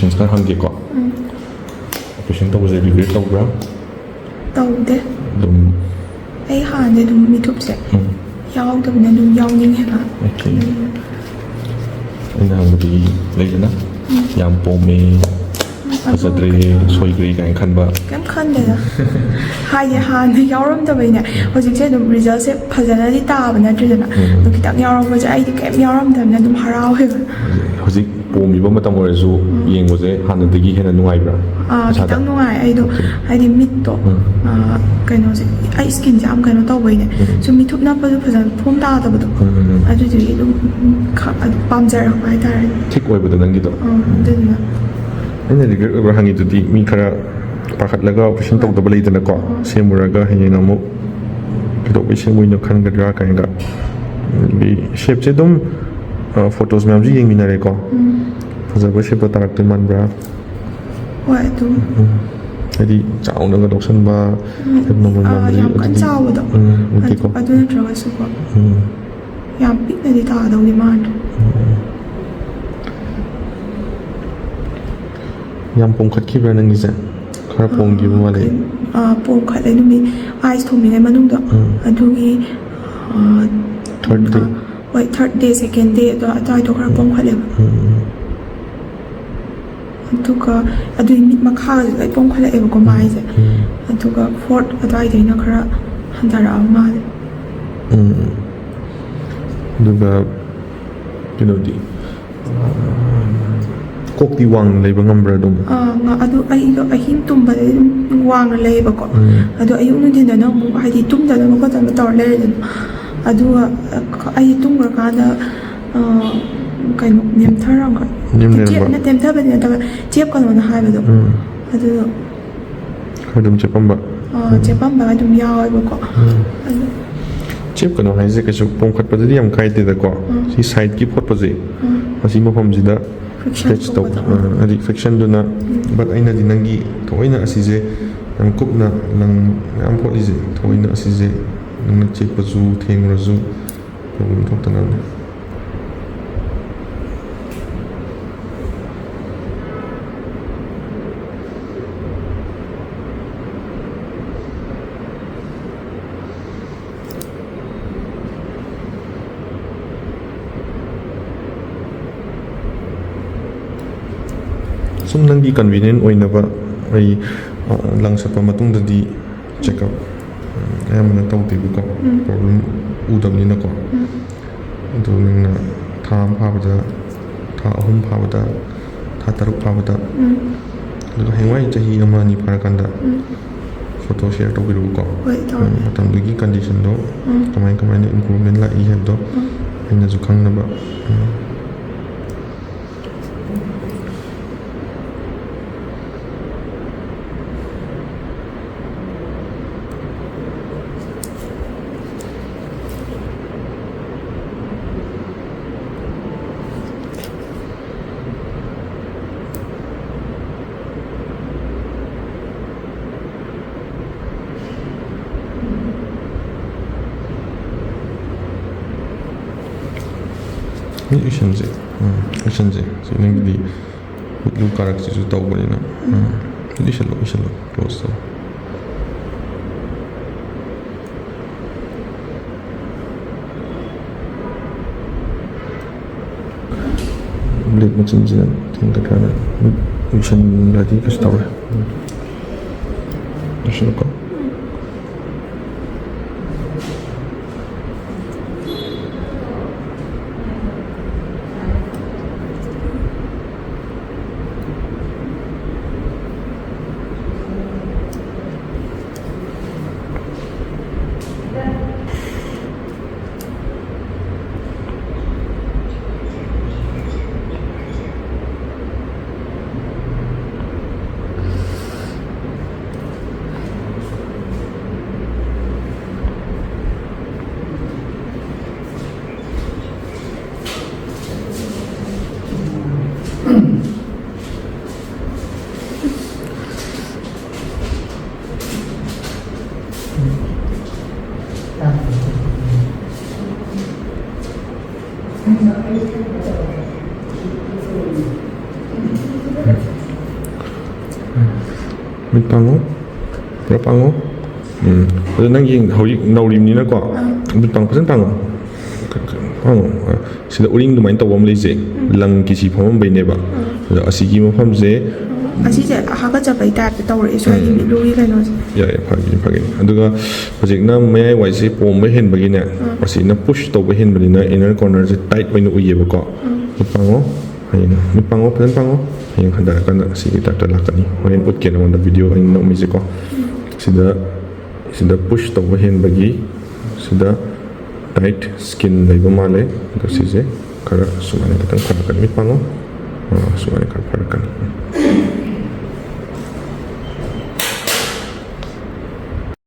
questions kan hanggeeko. Operation tawbase regret tawbra? Tawde. Dum Ai hande dum mithupse. Yaudabne dum yawning heba. Okay. Ina hangdi leidana. Yam pome fazadre soigri kan khanba. Kam khande da. Haye hande yawram dabaine. Hojik se dum result se phajana di taaba natridana. Dum kitang yawram ba ai kem yawram damna dum harau heba. Hojik pomiba matam oresu yengose hanadagi hena nungaibra. Kitang nungai ai do ai mitto kaino se ai skin jam kaino tawbaine. So mithup na pa phajana phom ta da badu. Adu ji dum pamjar hai tar. Thik oibada nangi do. Dena Aina regret oibra hangi tudi mi khara pakhatlaga operation tawdaba leidana ko semuraga heyeng amu do operation moino khangadra kainga bi shape se dum photos myam ji yengminare ko fazaba shape tarak tu manbra hoi tu adi chauna ga doksan ba abnormal memory yam kan chawa da adu na traga su ko yam pik na di ta da uli man yam pom khat ki bra nangi sa khara pom gi ma le pom khat ai dum eyes thomi ngai manung da adu gi third day wait third day second day da tai to khara pom khat le aduga adu mit makha ai pom khat le ko mai se aduga fourth adai de na khara handara ma aduga di kokti wang leiba ngambra dum nga adu ai do ahim tumba de wang leiba ko adu ayu nu din na mu ai di tum da na ko ta tor le de adu ai tum ga ka da kai no nem thara ga na tem tha ba ne ta chep ka no na hai ba do adu khadum chepam ba dum ya ai ba ko chep ka no hai je ka chu pom khat pa di am kai te da ko si side ki phot pa je asi ma phom ji da stretch to adi friction do na but aina di nangi thoina asi je nang kup na nang am phot je thoina asi je nang chep pa zu theng ra zu problem thok ta na sum nangi convenient oina ba ai lang sapa matung da di check up am na taw ti ko problem udam ni na ko do nang na tham pha ba tha ahum pha ba tha taruk pha ba do hengwai chahi ama ni phar kan da photo share to biru ko matam du gi condition do kamai ni improvement la I have do ina ju khang na ba Ishanze so nang di lu karak si taw bali na ishalo close to blade macam je tinggal kana ishan lagi kas taw ishalo ko Mít pango. Pura pango. Rồi nang yeng hoi nau rim ni na ko. Mít pang pasan pango. Pango. Sida uring du main tawam le je. Lang ki si phom bai ne ba. Asi ki mo pham je. ꯑꯁꯤꯁꯦ ꯍꯥꯒꯠꯆꯕꯩ ꯇꯥꯏꯞꯇ ꯇꯧꯔꯛꯑꯦ ꯁ꯭ꯋꯥꯏꯒꯤ ꯃꯤꯠꯂꯨꯒꯤ ꯀꯩꯅꯣꯁꯦ ꯌꯥꯏ ꯐꯒꯅꯤ ꯑꯗꯨꯒ ꯍꯧꯖꯤꯛꯅ ꯃꯌꯥꯏ ꯋꯥꯏꯁꯦ ꯄꯣꯝꯕ ꯍꯦꯟꯕꯒꯤꯅꯦ ꯑꯁꯤꯅ ꯄꯨꯁ ꯇꯧꯕ ꯍꯦꯟꯕꯅꯤꯅ ꯏꯅꯔ ꯀꯣꯔꯅꯔꯁꯦ ꯇꯥꯏꯠ ꯑꯣꯏꯅ ꯎꯏꯌꯦꯕꯀꯣ ꯃꯤꯠ ꯄꯥꯡꯉꯣ ꯍꯌꯦꯡ ꯃꯤꯠ ꯄꯥꯡꯉꯣ ꯐꯖꯅ ꯄꯥꯡꯉꯣ ꯍꯌꯦꯡ ꯍꯟꯊꯔꯀꯥꯟꯗ ꯑꯁꯤꯒꯤ ꯇꯥꯏꯞꯇ ꯂꯥꯛꯀꯅꯤ ꯍꯣꯔꯦꯟ ꯎꯠꯀꯦ ꯅꯉꯣꯟꯗ ꯚꯤꯗꯤꯑꯣ ꯑꯩꯅ ꯅꯝꯃꯤꯁꯦꯀꯣ ꯁꯤꯗ ꯄꯨꯁ ꯇꯧꯕ ꯍꯦꯟꯕꯒꯤ ꯁꯤꯗ ꯇꯥꯏꯠ ꯁ꯭ꯀꯤꯟ ꯂꯩꯕ ꯃꯥꯜꯂꯦ ꯑꯗꯣ ꯁꯤꯁꯦ ꯈꯔ ꯁꯨꯃꯥꯏꯅ ꯈꯤꯇꯪ ꯐꯔꯛꯀꯅꯤ ꯃꯤꯠ ꯄꯥꯡꯉꯣ ꯁꯨꯃꯥꯏꯅ ꯈꯔ ꯐꯔꯛꯀꯅꯤ